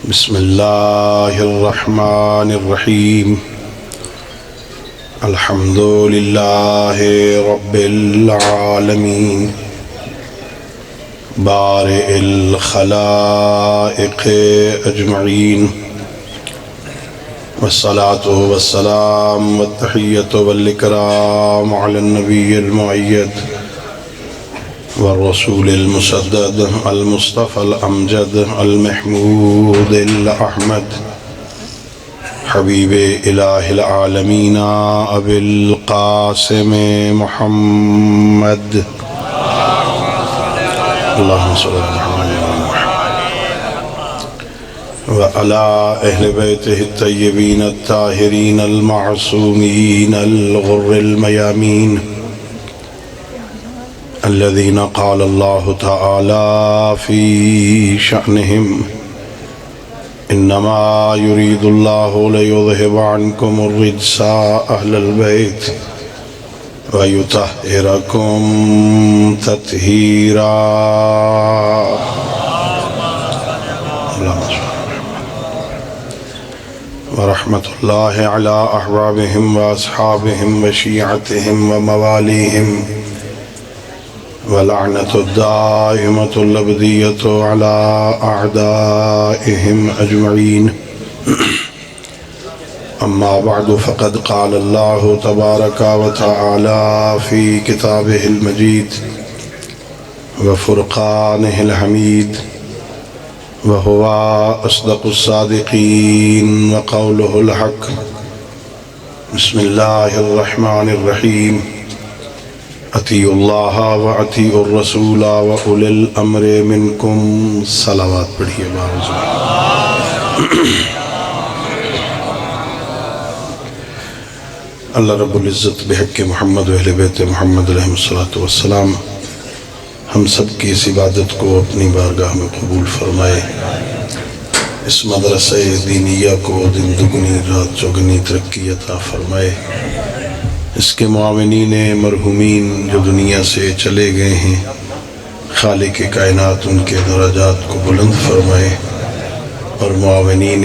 بسم اللہ الرحمن الرحیم الحمد للہ رب العالمین بارئ الخلائق اجمعین والصلاة والسلام والتحیة والاکرام علی النبی المؤید والرسول المسدد المصطفى الأمجد المحمود الأحمد حبیب الہ العالمین ابی القاسم محمد اللہم صلی اللہ علیہ وسلم وعلى اہل بیتہ الطیبین الطاہرین المعصومین الغر المیامین الذين قال الله تعالى في شأنهم إنما يريد الله ليذهب عنكم الرجس أهل البيت ويطهركم تطهيرا ورحمة الله على أحبابهم وأصحابهم وشيعتهم ومواليهم ولعنة الدائمة الأبدية على أعدائهم أجمعين أما بعد فقد قال الله تبارك وتعالى في كتابه المجيد وفرقانه الحميد وهو أصدق الصادقين وقوله الحق بسم الله الرحمن الرحيم اطیعوا اللہ واطیعوا الرسول واولی الامر منکم صلوات پڑھیے بارزو اللہ رب العزت بحق محمد و اہل بیت محمد علیہ السلام ہم سب کی اس عبادت کو اپنی بارگاہ میں قبول فرمائے، اس مدرسہ دینیہ کو دن دگنی رات چوگنی ترقی عطا فرمائے، اس کے معاونین مرحومین جو دنیا سے چلے گئے ہیں، خالق کائنات ان کے درجات کو بلند فرمائے اور معاونین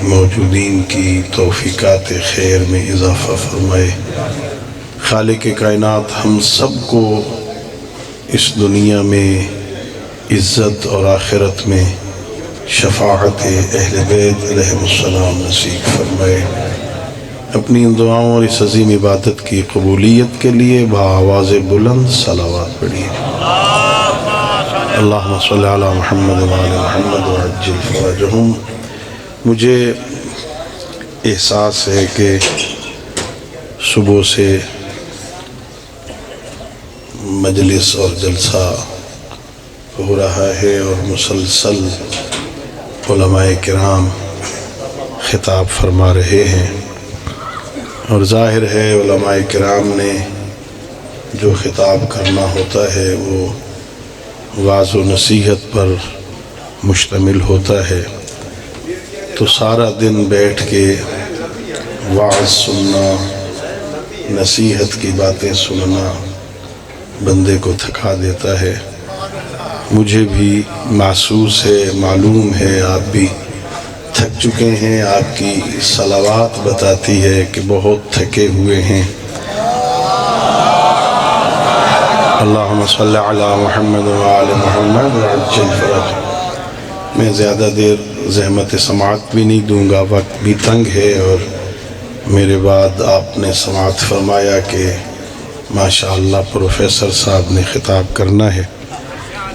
موجودین کی توفیقات خیر میں اضافہ فرمائے۔ خالق کائنات ہم سب کو اس دنیا میں عزت اور آخرت میں شفاعت اہل بیت علیہ السلام نصیب فرمائے۔ اپنی ان دعاؤں اور اس عظیم عبادت کی قبولیت کے لیے بآواز بلند صلوات پڑھیے۔ اللہم صلی علی محمد وعلی محمد وعجل فرجہم۔ مجھے احساس ہے کہ صبح سے مجلس اور جلسہ ہو رہا ہے اور مسلسل علماء کرام خطاب فرما رہے ہیں، اور ظاہر ہے علماء کرام نے جو خطاب کرنا ہوتا ہے وہ وعظ و نصیحت پر مشتمل ہوتا ہے، تو سارا دن بیٹھ کے وعظ سننا، نصیحت کی باتیں سننا بندے کو تھکا دیتا ہے۔ مجھے بھی محسوس ہے، معلوم ہے، آپ بھی تھک چکے ہیں، آپ کی صلوات بتاتی ہے کہ بہت تھکے ہوئے ہیں۔ اللہم صلی علی محمد وعلی محمد وعجل فرج۔ میں زیادہ دیر زحمت سماعت بھی نہیں دوں گا، وقت بھی تنگ ہے، اور میرے بعد آپ نے سماعت فرمایا کہ ماشاءاللہ پروفیسر صاحب نے خطاب کرنا ہے،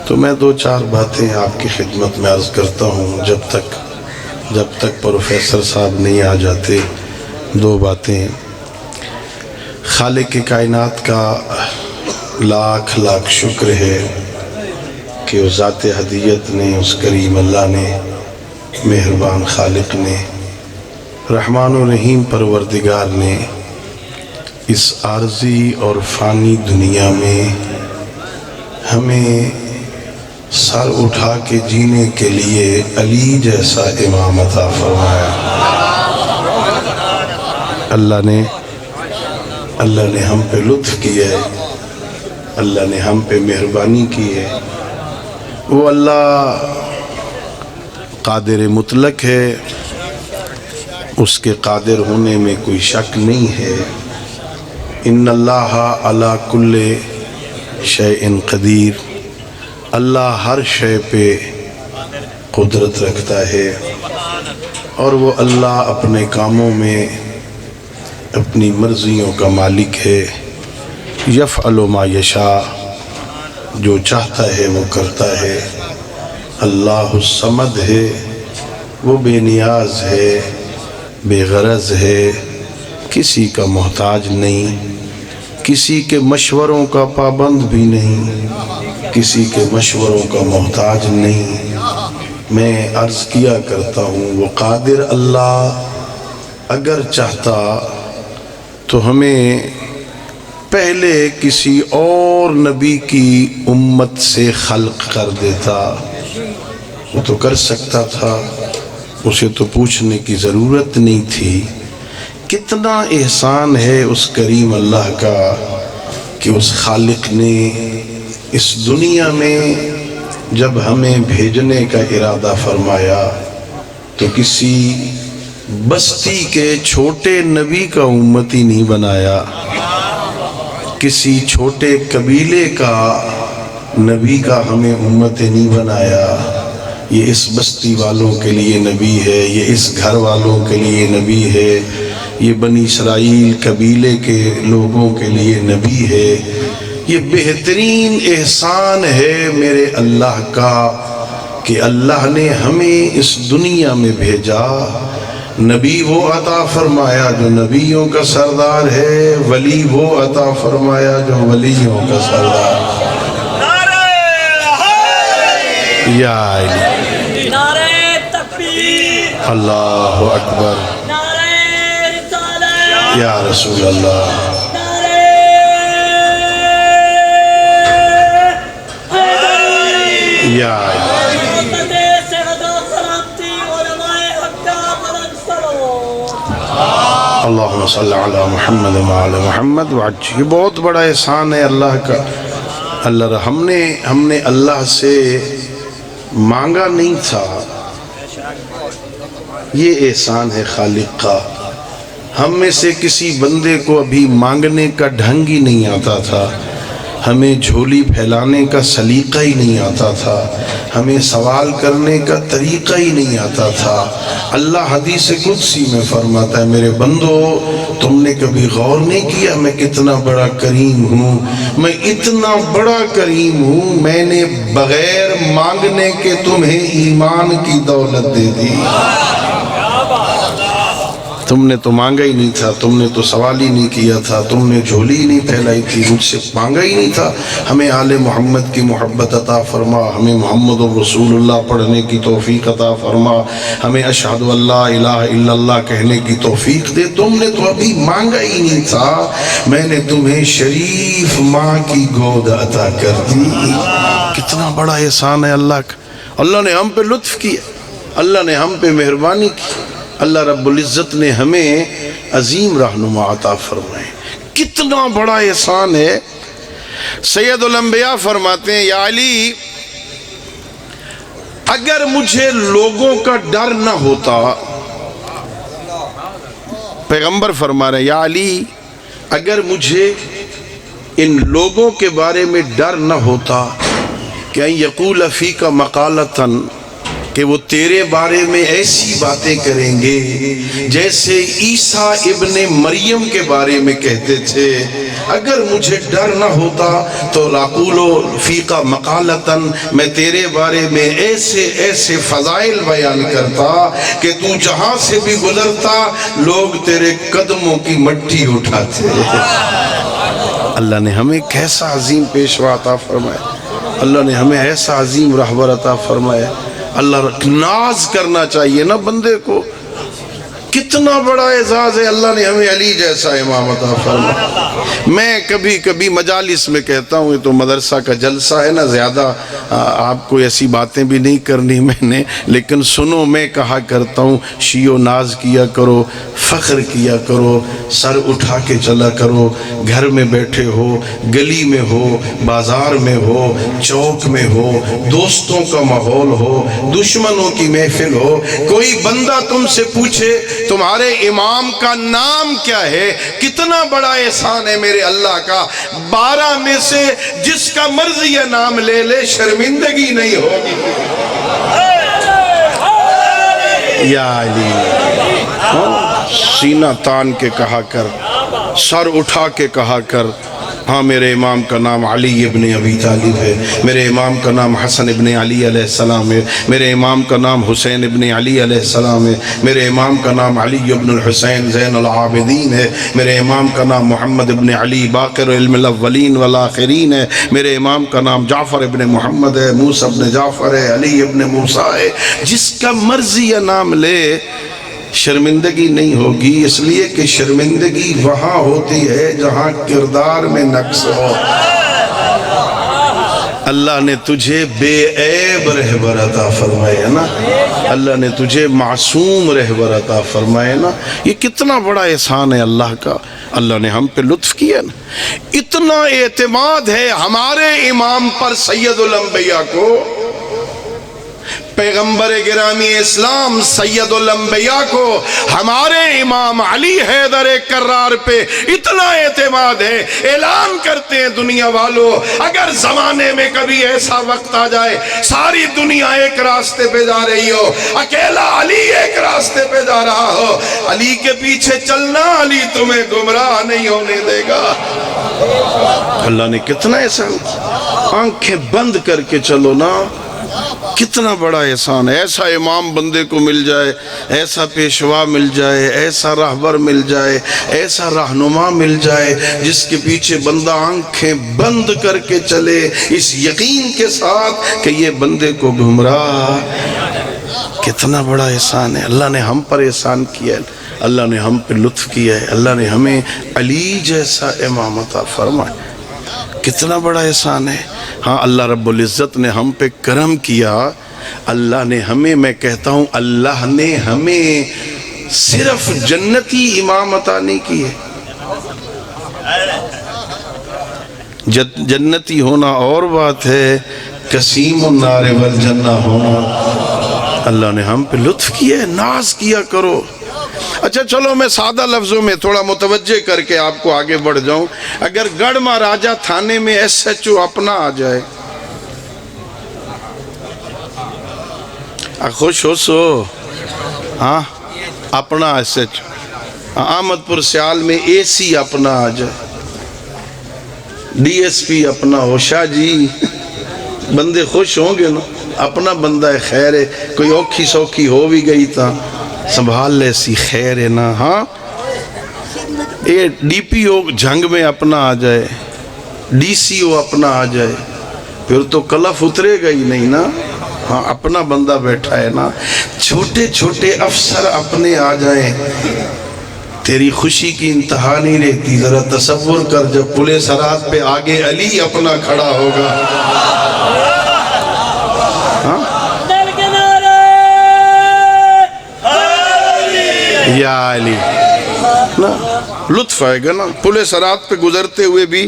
تو میں دو چار باتیں آپ کی خدمت میں عرض کرتا ہوں۔ جب تک پروفیسر صاحب نہیں آ جاتے، دو باتیں۔ خالق کائنات کا لاکھ لاکھ شکر ہے کہ اس ذات ہدیت نے، اس کریم اللہ نے، مہربان خالق نے، رحمان و رحیم پروردگار نے اس عارضی اور فانی دنیا میں ہمیں سر اٹھا کے جینے کے لیے علی جیسا امام عطا فرمایا۔ اللہ نے ہم پہ لطف کیا ہے، اللہ نے ہم پہ مہربانی کی ہے۔ وہ اللہ قادر مطلق ہے، اس کے قادر ہونے میں کوئی شک نہیں ہے۔ ان اللہ علی کل شیء قدیر، اللہ ہر شے پہ قدرت رکھتا ہے، اور وہ اللہ اپنے کاموں میں اپنی مرضیوں کا مالک ہے۔ یفعل ما یشاء، جو چاہتا ہے وہ کرتا ہے۔ اللہ الصمد ہے، وہ بے نیاز ہے، بے غرض ہے، کسی کا محتاج نہیں، کسی کے مشوروں کا پابند بھی نہیں، کسی کے مشوروں کا محتاج نہیں۔ میں عرض کیا کرتا ہوں وہ قادر اللہ اگر چاہتا تو ہمیں پہلے کسی اور نبی کی امت سے خلق کر دیتا، وہ تو کر سکتا تھا، اسے تو پوچھنے کی ضرورت نہیں تھی۔ کتنا احسان ہے اس کریم اللہ کا کہ اس خالق نے اس دنیا میں جب ہمیں بھیجنے کا ارادہ فرمایا تو کسی بستی کے چھوٹے نبی کا امتی نہیں بنایا، کسی چھوٹے قبیلے کا نبی کا ہمیں امت نہیں بنایا۔ یہ اس بستی والوں کے لیے نبی ہے، یہ اس گھر والوں کے لیے نبی ہے، یہ بنی اسرائیل قبیلے کے لوگوں کے لیے نبی ہے۔ یہ بہترین احسان ہے میرے اللہ کا کہ اللہ نے ہمیں اس دنیا میں بھیجا، نبی وہ عطا فرمایا جو نبیوں کا سردار ہے، ولی وہ عطا فرمایا جو ولیوں کا سردار ہے۔ یا علی، نعرہ تکبیر، اللہ اکبر، نعرہ رسالت، یا رسول اللہ، نعرہ حیدری، یا علی۔ محمد سعدہ سلامتی علماء حق کا بلند سلام۔ اللہم صلی علی محمد وعلی محمد وعجل۔ یہ بہت بڑا احسان ہے اللہ کا۔ اللہ ہم نے اللہ سے مانگا نہیں تھا، یہ احسان ہے خالق کا۔ ہم میں سے کسی بندے کو ابھی مانگنے کا ڈھنگ ہی نہیں آتا تھا، ہمیں جھولی پھیلانے کا سلیقہ ہی نہیں آتا تھا، ہمیں سوال کرنے کا طریقہ ہی نہیں آتا تھا۔ اللہ حدیث قدسی میں فرماتا ہے میرے بندو تم نے کبھی غور نہیں کیا میں کتنا بڑا کریم ہوں؟ میں اتنا بڑا کریم ہوں میں نے بغیر مانگنے کے تمہیں ایمان کی دولت دے دی۔ تم نے تو مانگا ہی نہیں تھا، تم نے تو سوال ہی نہیں کیا تھا، تم نے جھولی ہی نہیں پھیلائی تھی، مجھ سے مانگا ہی نہیں تھا۔ ہمیں آل محمد کی محبت عطا فرما، ہمیں محمد رسول اللہ پڑھنے کی توفیق عطا فرما، ہمیں اشہد اللہ الہ الا اللہ کہنے کی توفیق دے۔ تم نے تو ابھی مانگا ہی نہیں تھا، میں نے تمہیں شریف ماں کی گود عطا کر دی۔ کتنا بڑا احسان ہے اللہ کا۔ اللہ نے ہم پہ لطف کیا، اللہ نے ہم پہ مہربانی کی، اللہ رب العزت نے ہمیں عظیم رہنما عطا فرمائے۔ کتنا بڑا احسان ہے۔ سید الانبیاء فرماتے ہیں یا علی اگر مجھے لوگوں کا ڈر نہ ہوتا، پیغمبر فرما رہے ہیں یا علی اگر مجھے ان لوگوں کے بارے میں ڈر نہ ہوتا کہ یقول فیک مقالتن، کہ وہ تیرے بارے میں ایسی باتیں کریں گے جیسے عیسیٰ ابن مریم کے بارے میں کہتے تھے، اگر مجھے ڈر نہ ہوتا تو لاقولو فیک مقالتن، میں تیرے بارے میں ایسے ایسے فضائل بیان کرتا کہ تو جہاں سے بھی گزرتا لوگ تیرے قدموں کی مٹی اٹھاتے۔ اللہ نے ہمیں کیسا عظیم پیشوا عطا فرمایا، اللہ نے ہمیں ایسا عظیم رہبر عطا فرمایا۔ اللہ ناز کرنا چاہیے نا بندے کو، کتنا بڑا اعزاز ہے، اللہ نے ہمیں علی جیسا امام عطا فرمایا۔ میں کبھی کبھی مجالس میں کہتا ہوں، یہ تو مدرسہ کا جلسہ ہے نا، زیادہ آپ کو ایسی باتیں بھی نہیں کرنی میں نے، لیکن سنو، میں کہا کرتا ہوں شیو ناز کیا کرو، فخر کیا کرو، سر اٹھا کے چلا کرو، گھر میں بیٹھے ہو، گلی میں ہو، بازار میں ہو، چوک میں ہو، دوستوں کا ماحول ہو، دشمنوں کی محفل ہو، کوئی بندہ تم سے پوچھے تمہارے امام کا نام کیا ہے، کتنا بڑا احسان ہے میرے اللہ کا، 12 میں سے جس کا مرضی یہ نام لے لے، شرمندگی نہیں ہوگی۔ یا علی، سینہ تان کے کہا کر، سر اٹھا کے کہا کر، ہاں میرے امام کا نام علی ابن ابی طالب ہے، میرے امام کا نام حسن ابن علی علیہ السلام ہے، میرے امام کا نام حسین ابن علی علیہ السلام ہے، میرے امام کا نام علی ابن الحسین زین العابدین ہے، میرے امام کا نام محمد ابن علی باقر علم الاولین والآخرین ہے، میرے امام کا نام جعفر ابن محمد ہے، موسیٰ ابن جعفر ہے، علی ابن موسیٰ ہے۔ جس کا مرضی یہ نام لے شرمندگی نہیں ہوگی، اس لیے کہ شرمندگی وہاں ہوتی ہے جہاں کردار میں نقص ہو۔ اللہ نے تجھے بے عیب رہبر عطا فرمائے نا، اللہ نے تجھے معصوم رہبر عطا فرمائے نا، یہ کتنا بڑا احسان ہے اللہ کا، اللہ نے ہم پہ لطف کیا نا۔ اتنا اعتماد ہے ہمارے امام پر سید الانبیاء کو، پیغمبر گرامی اسلام سید الانبیاء کو، ہمارے امام علی حیدر کرار پہ اتنا اعتماد ہے، اعلان کرتے ہیں دنیا والوں، اگر زمانے میں کبھی ایسا وقت آ جائے ساری دنیا ایک راستے پہ جا رہی ہو، اکیلا علی ایک راستے پہ جا رہا ہو، علی کے پیچھے چلنا، علی تمہیں گمراہ نہیں ہونے دے گا۔ اللہ نے کتنا احسان، آنکھیں بند کر کے چلو نا، کتنا بڑا احسان ہے۔ ایسا امام بندے کو مل جائے، ایسا پیشوا مل جائے، ایسا راہبر مل جائے، ایسا رہنما مل جائے جس کے پیچھے بندہ آنکھیں بند کر کے چلے اس یقین کے ساتھ کہ یہ بندے کو گمراہ، کتنا بڑا احسان ہے۔ اللہ نے ہم پر احسان کیا ہے، اللہ نے ہم پہ لطف کیا ہے، اللہ نے ہمیں علی جیسا امام عطا فرمایا، کتنا بڑا احسان ہے۔ ہاں اللہ رب العزت نے ہم پہ کرم کیا، اللہ نے ہمیں، میں کہتا ہوں اللہ نے ہمیں صرف جنتی امام عطا نہیں کی ہے، جنتی ہونا اور بات ہے، قسیم النار والجنہ ہونا، اللہ نے ہم پہ لطف کیا ہے، ناز کیا کرو۔ اچھا چلو میں سادہ لفظوں میں تھوڑا متوجہ کر کے آپ کو آگے بڑھ جاؤں، اگر گڑھ مہاراجہ تھانے میں ایس ایچ او اپنا آ جائے، خوش ہو سو، ہاں اپنا ایس ایچ او، احمد پور سیال میں اے سی اپنا آ جائے، ڈی ایس پی اپنا ہو، شاہ جی بندے خوش ہوں گے نا، اپنا بندہ ہے، خیر ہے، کوئی اوکھی سوکھی ہو بھی گئی تھا سنبھال لے سی، خیر ہے نا۔ ہاں اے ڈی پی او جنگ میں اپنا آ جائے، ڈی سی او اپنا آ جائے، پھر تو کلف اترے گا ہی نہیں نا۔ ہاں اپنا بندہ بیٹھا ہے نا، چھوٹے چھوٹے افسر اپنے آ جائیں، تیری خوشی کی انتہا نہیں رہتی۔ ذرا تصور کر جب پولیس سرات پہ آگے علی اپنا کھڑا ہوگا، ہاں یا علی نا، لطف آئے گا نا، پولیس سرات پہ گزرتے ہوئے بھی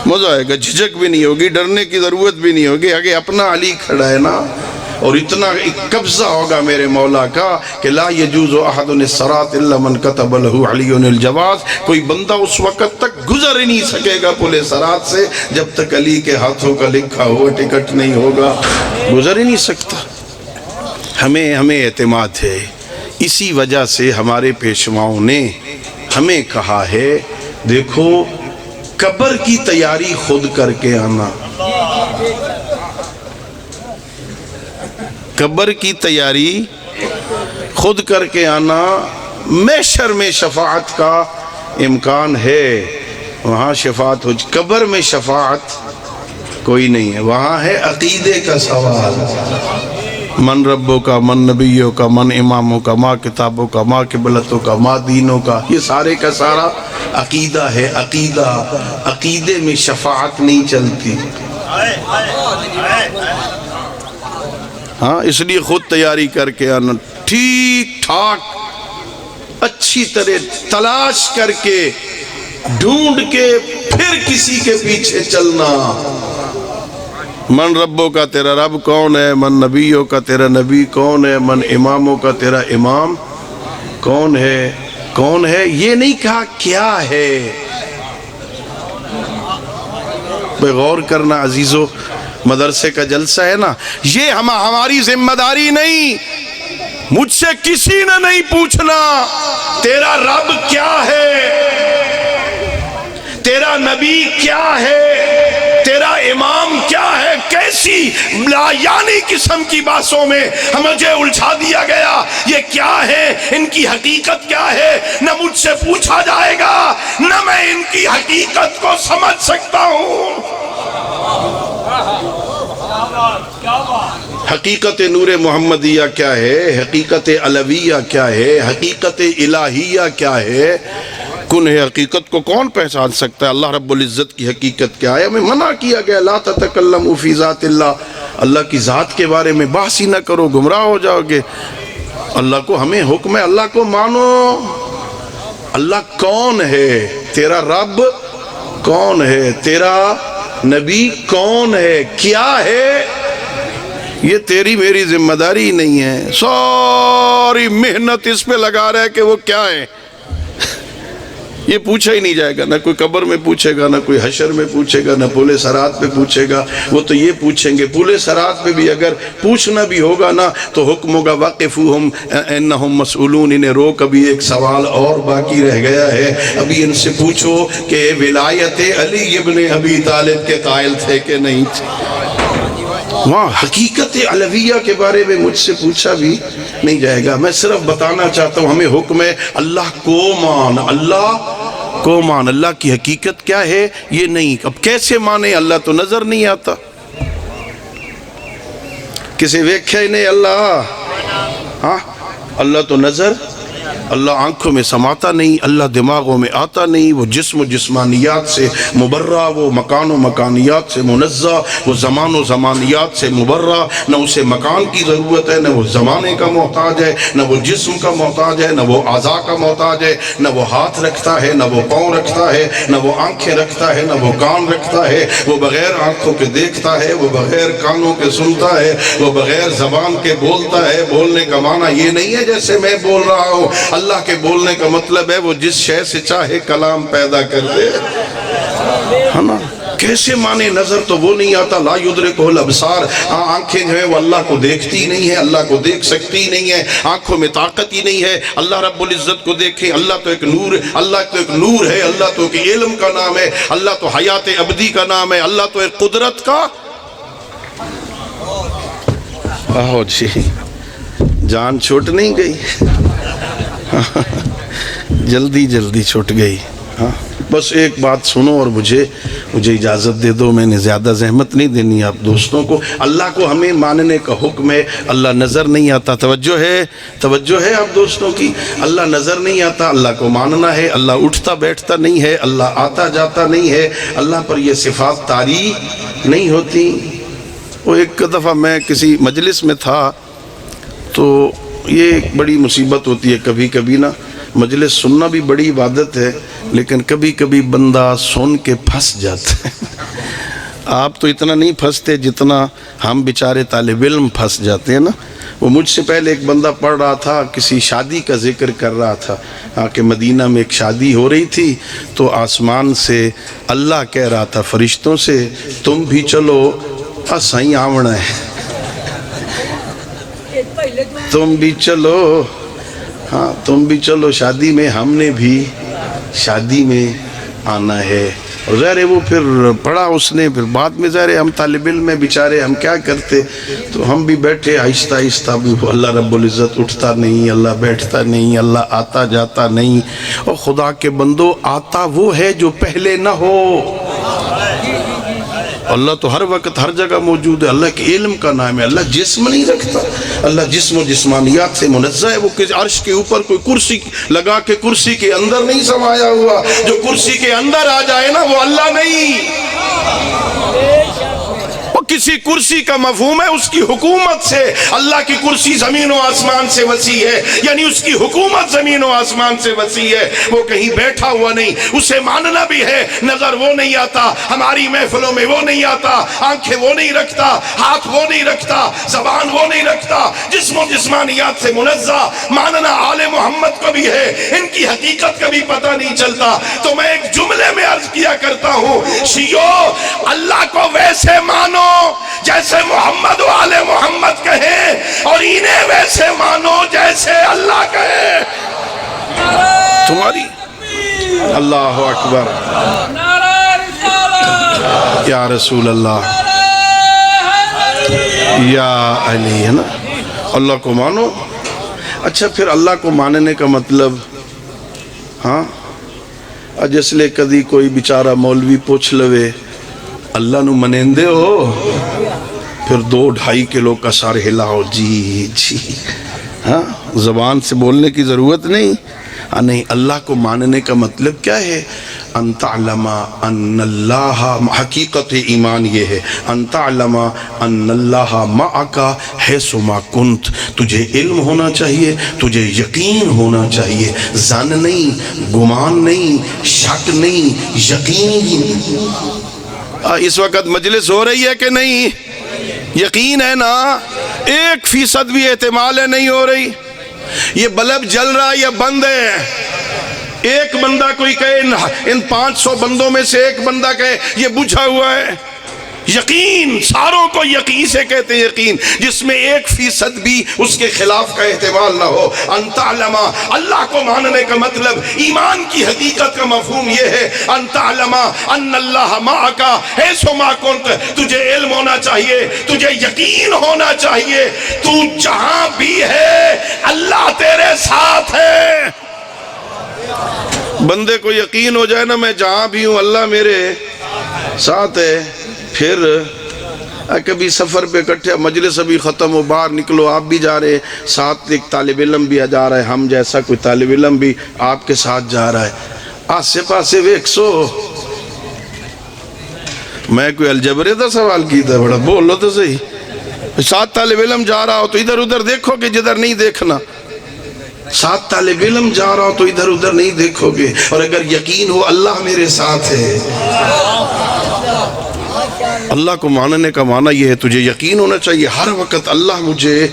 مزہ آئے گا، جھجک بھی نہیں ہوگی، ڈرنے کی ضرورت بھی نہیں ہوگی، آگے اپنا علی کھڑا ہے نا، اور اتنا قبضہ ہوگا میرے مولا کا کہ لا یجوز احد الصراط الا من كتب له علی الجواز، کوئی بندہ اس وقت تک گزر ہی نہیں سکے گا پولیس سرات سے جب تک علی کے ہاتھوں کا لکھا ہوا ٹکٹ نہیں ہوگا، گزر ہی نہیں سکتا۔ ہمیں اعتماد ہے، اسی وجہ سے ہمارے پیشواؤں نے ہمیں کہا ہے دیکھو قبر کی تیاری خود کر کے آنا، قبر کی تیاری خود کر کے آنا، محشر میں شفاعت کا امکان ہے، وہاں شفاعت ہو، قبر میں شفاعت کوئی نہیں ہے، وہاں ہے عقیدے کا سوال، من ربوں کا، من نبیوں کا، من اماموں کا، ماں کتابوں کا، ماں قبلتوں کا، ماں دینوں کا، یہ سارے کا سارا عقیدہ ہے۔ عقیدے میں شفاعت نہیں چلتی۔ ہاں، اس لیے خود تیاری کر کے آنا، ٹھیک ٹھاک اچھی طرح تلاش کر کے ڈھونڈ کے پھر کسی کے پیچھے چلنا۔ من ربوں کا تیرا رب کون ہے، من نبیوں کا تیرا نبی کون ہے، من اماموں کا تیرا امام کون ہے، یہ نہیں کہا کیا ہے۔ بے غور کرنا عزیزو، مدرسے کا جلسہ ہے نا، یہ ہماری ذمہ داری نہیں۔ مجھ سے کسی نے نہیں پوچھنا تیرا رب کیا ہے، تیرا نبی کیا ہے، تیرا امام کیا ہے۔ کیسی لا یعنی قسم کی باتوں میں مجھے الجھا دیا گیا، یہ کیا ہے، ان کی حقیقت کیا ہے، نہ مجھ سے پوچھا جائے گا نہ میں ان کی حقیقت کو سمجھ سکتا ہوں۔ حقیقت نور محمدیہ کیا ہے، حقیقت علویہ کیا ہے، حقیقت الہیہ کیا ہے، کن ہے حقیقت کو کون پہچان سکتا ہے؟ اللہ رب العزت کی حقیقت کیا ہے؟ ہمیں منع کیا گیا لا تتکلموا فی ذات اللہ، اللہ کی ذات کے بارے میں بحث ہی نہ کرو، گمراہ ہو جاؤ گے۔ اللہ کو ہمیں حکم ہے اللہ کو مانو۔ اللہ کون ہے، تیرا رب کون ہے، تیرا نبی کون ہے، کیا ہے، یہ تیری میری ذمہ داری نہیں ہے۔ ساری محنت اس پہ لگا رہے کہ وہ کیا ہے، یہ پوچھا ہی نہیں جائے گا، نہ کوئی قبر میں پوچھے گا، نہ کوئی حشر میں پوچھے گا، نہ پولے صراط پہ پوچھے گا۔ وہ تو یہ پوچھیں گے، پولے صراط پہ بھی اگر پوچھنا بھی ہوگا نا تو حکم ہوگا وقفوہم انہم مسئولون۔ انہیں روک، ابھی ایک سوال اور باقی رہ گیا ہے، ابھی ان سے پوچھو کہ ولایت علی ابن ابی طالب کے قائل تھے کہ نہیں تھے۔ وہاں حقیقت علویہ کے بارے میں مجھ سے پوچھا بھی نہیں جائے گا۔ میں صرف بتانا چاہتا ہوں، ہمیں حکم ہے اللہ کو مان، اللہ کو مان۔ اللہ کی حقیقت کیا ہے یہ نہیں، اب کیسے مانے، اللہ تو نظر نہیں آتا، کسی ویکھے نہیں اللہ، ہاں اللہ تو نظر، اللہ آنکھوں میں سماتا نہیں، اللہ دماغوں میں آتا نہیں، وہ جسم و جسمانیات سے مبرہ، وہ مکان و مکانیات سے منزہ، وہ زمان و زمانیات سے مبرہ، نہ اسے مکان کی ضرورت ہے، نہ وہ زمانے کا محتاج ہے، نہ وہ جسم کا محتاج ہے، نہ وہ اعضاء کا محتاج ہے، نہ وہ ہاتھ رکھتا ہے، نہ وہ پاؤں رکھتا ہے، نہ وہ آنکھیں رکھتا ہے، نہ وہ کان رکھتا ہے، وہ بغیر آنکھوں کے دیکھتا ہے، وہ بغیر کانوں کے سنتا ہے، وہ بغیر زبان کے بولتا ہے۔ بولنے کا معنی یہ نہیں ہے جیسے میں بول رہا ہوں، اللہ کے بولنے کا مطلب ہے وہ جس شے سے چاہے کلام پیدا کر دے، ہے نا۔ کیسے مانے، نظر تو وہ نہیں آتا، لا یدرکہ الابصار، آنکھیں جو ہیں وہ اللہ کو دیکھتی نہیں ہے، اللہ کو دیکھ سکتی نہیں ہے، آنکھوں میں طاقت ہی نہیں ہے اللہ رب العزت کو دیکھیں۔ اللہ تو ایک نور، اللہ تو ایک نور ہے، اللہ تو ایک علم کا نام ہے، اللہ تو حیات ابدی کا نام ہے، اللہ تو ایک قدرت کا۔ آہو جی، جان چھوٹ نہیں گئی، جلدی چھوٹ گئی۔ ہاں بس ایک بات سنو اور مجھے اجازت دے دو، میں نے زیادہ زحمت نہیں دینی آپ دوستوں کو۔ اللہ کو ہمیں ماننے کا حکم ہے، اللہ نظر نہیں آتا، توجہ ہے آپ دوستوں کی، اللہ نظر نہیں آتا، اللہ کو ماننا ہے، اللہ اٹھتا بیٹھتا نہیں ہے، اللہ آتا جاتا نہیں ہے، اللہ پر یہ صفات طاری نہیں ہوتی۔ وہ ایک دفعہ میں کسی مجلس میں تھا تو یہ ایک بڑی مصیبت ہوتی ہے کبھی کبھی نا، مجلس سننا بھی بڑی عبادت ہے لیکن کبھی کبھی بندہ سن کے پھنس جاتا ہے۔ آپ تو اتنا نہیں پھنستے جتنا ہم بیچارے طالب علم پھنس جاتے ہیں نا۔ وہ مجھ سے پہلے ایک بندہ پڑھ رہا تھا، کسی شادی کا ذکر کر رہا تھا کہ مدینہ میں ایک شادی ہو رہی تھی تو آسمان سے اللہ کہہ رہا تھا فرشتوں سے تم بھی چلو، سائیں آونا ہے، تم بھی چلو، ہاں تم بھی چلو شادی میں، ہم نے بھی شادی میں آنا ہے۔ اور ظاہر ہے وہ پھر پڑھا اس نے، پھر بعد میں ظاہر ہے ہم طالب علم میں بیچارے ہم کیا کرتے، تو ہم بھی بیٹھے آہستہ آہستہ، بھی اللہ رب العزت اٹھتا نہیں، اللہ بیٹھتا نہیں، اللہ آتا جاتا نہیں۔ اور خدا کے بندو، آتا وہ ہے جو پہلے نہ ہو، اللہ تو ہر وقت ہر جگہ موجود ہے، اللہ کے علم کا نام ہے، اللہ جسم نہیں رکھتا، اللہ جسم و جسمانیات سے منزہ ہے، وہ عرش کے اوپر کوئی کرسی لگا کے کرسی کے اندر نہیں سمایا ہوا، جو کرسی کے اندر آ جائے نا وہ اللہ نہیں، کسی کرسی کا مفہوم ہے اس کی حکومت سے، اللہ کی کرسی زمین و آسمان سے وسیع ہے، یعنی اس کی حکومت زمین و آسمان سے وسیع ہے، وہ کہیں بیٹھا ہوا نہیں، اسے ماننا بھی ہے، نظر وہ نہیں آتا، ہماری محفلوں میں وہ نہیں آتا، آنکھیں وہ نہیں رکھتا، ہاتھ وہ نہیں رکھتا، زبان وہ نہیں رکھتا، جسم و جسمانیات سے منزہ، ماننا آل محمد کو بھی ہے، ان کی حقیقت کا بھی پتہ نہیں چلتا، تو میں ایک جملے میں عرض کیا کرتا ہوں، شیعو اللہ کو ویسے مانو جیسے محمد و آل محمد کہیں، اور انہیں ویسے مانو جیسے اللہ کہے، تمہاری اللہ اکبر، یا رسول اللہ، یا علی، ہے نا، اللہ کو مانو۔ اچھا پھر اللہ کو ماننے کا مطلب، ہاں جس لے کدی کوئی بیچارہ مولوی پوچھ لوے اللہ نو منیندے ہو، پھر 2-2.5 کلو کا سار ہلاؤ، جی جی، ہاں زبان سے بولنے کی ضرورت نہیں، نہیں، اللہ کو ماننے کا مطلب کیا ہے؟ ان تعلم ان اللہ، حقیقت ایمان یہ ہے، ان تعلم ان اللہ معک حیث ما کنت، تجھے علم ہونا چاہیے، تجھے یقین ہونا چاہیے، ظن نہیں، گمان نہیں، شک نہیں، یقین۔ اس وقت مجلس ہو رہی ہے کہ نہیں؟ یقین ہے نا؟ 1% بھی احتمال ہے نہیں ہو رہی؟ یہ بلب جل رہا یا بند ہے؟ ایک بندہ کوئی کہے، ان 500 بندوں میں سے ایک بندہ کہے یہ بجھا ہوا ہے۔ یقین، ساروں کو یقین سے کہتے ہیں یقین، جس میں 1% بھی اس کے خلاف کا احتمال نہ ہو۔ ان تعلم، اللہ کو ماننے کا مطلب، ایمان کی حقیقت کا مفہوم یہ ہے، ان تعلم ان اللہ معک حیث ما کنت، تجھے علم ہونا چاہیے، تجھے یقین ہونا چاہیے، تو جہاں بھی ہے اللہ تیرے ساتھ ہے۔ بندے کو یقین ہو جائے نا میں جہاں بھی ہوں اللہ میرے ساتھ ہے، پھر کبھی سفر پہ اکٹھے، مجلس ابھی ختم ہو، باہر نکلو، آپ بھی جا رہے، ساتھ ایک طالب علم بھی جا رہا ہے، ہم جیسا کوئی طالب علم بھی آپ کے ساتھ جا رہا ہے، آسے پاسے ویک سو، میں کوئی الجبرے دا سوال کی تھا، بڑا بولو تو صحیح، ساتھ طالب علم جا رہا ہو تو ادھر ادھر دیکھو کہ جدھر نہیں دیکھنا، ساتھ طالب علم جا رہا ہو تو ادھر ادھر نہیں دیکھو گے، اور اگر یقین ہو اللہ میرے ساتھ ہے۔ اللہ کو ماننے کا معنی یہ ہے، تجھے یقین ہونا چاہیے ہر وقت اللہ مجھے،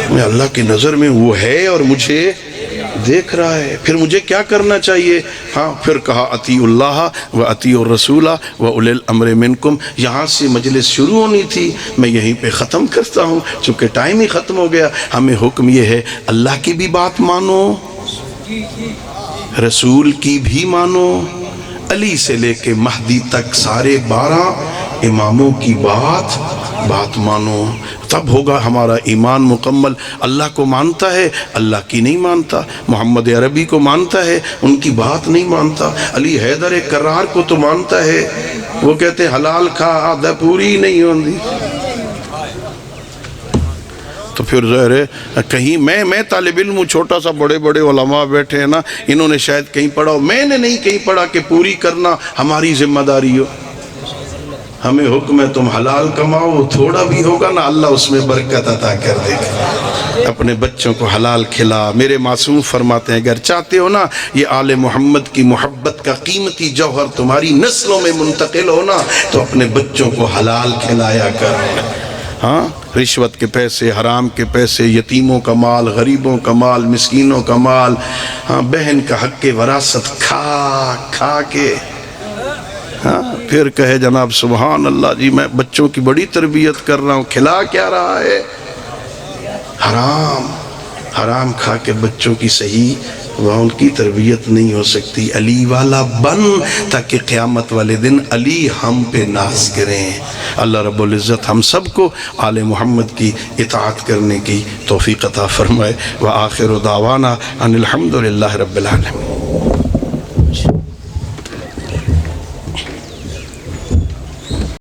میں اللہ کی نظر میں وہ ہے اور مجھے دیکھ رہا ہے، پھر مجھے کیا کرنا چاہیے؟ ہاں پھر کہا اطیعوا اللہ و اطیعوا الرسول و اولی الامر منکم، یہاں سے مجلس شروع ہونی تھی، میں یہیں پہ ختم کرتا ہوں چونکہ ٹائم ہی ختم ہو گیا۔ ہمیں حکم یہ ہے اللہ کی بھی بات مانو، رسول کی بھی مانو، علی سے لے کے مہدی تک سارے 12 اماموں کی بات مانو، تب ہوگا ہمارا ایمان مکمل۔ اللہ کو مانتا ہے، اللہ کی نہیں مانتا، محمد عربی کو مانتا ہے، ان کی بات نہیں مانتا، علی حیدر کرار کو تو مانتا ہے، وہ کہتے ہیں حلال کھا آدھا پوری نہیں ہوندی، تو پھر ظاہر ہے کہیں میں طالب علم ہوں، چھوٹا سا، بڑے بڑے علماء بیٹھے ہیں نا، انہوں نے شاید کہیں پڑھا ہو، میں نے نہیں کہیں پڑھا کہ پوری کرنا ہماری ذمہ داری ہو۔ ہمیں حکم ہے تم حلال کماؤ، تھوڑا بھی ہوگا نا اللہ اس میں برکت عطا کر دے گا، اپنے بچوں کو حلال کھلا۔ میرے معصوم فرماتے ہیں اگر چاہتے ہو نا یہ آل محمد کی محبت کا قیمتی جوہر تمہاری نسلوں میں منتقل ہونا تو اپنے بچوں کو حلال کھلایا کر، ہاں رشوت کے پیسے، حرام کے پیسے، یتیموں کا مال، غریبوں کا مال، مسکینوں کا مال، ہاں بہن کا حق وراثت کھا کے، ہاں پھر کہے جناب سبحان اللہ جی میں بچوں کی بڑی تربیت کر رہا ہوں، کھلا کیا رہا ہے؟ حرام کھا کے بچوں کی صحیح وہاں ان کی تربیت نہیں ہو سکتی۔ علی والا بن تاکہ قیامت والے دن علی ہم پہ ناز کریں۔ اللہ رب العزت ہم سب کو آل محمد کی اطاعت کرنے کی توفیق عطا فرمائے۔ وآخر دعوانا ان الحمدللہ رب العالمین۔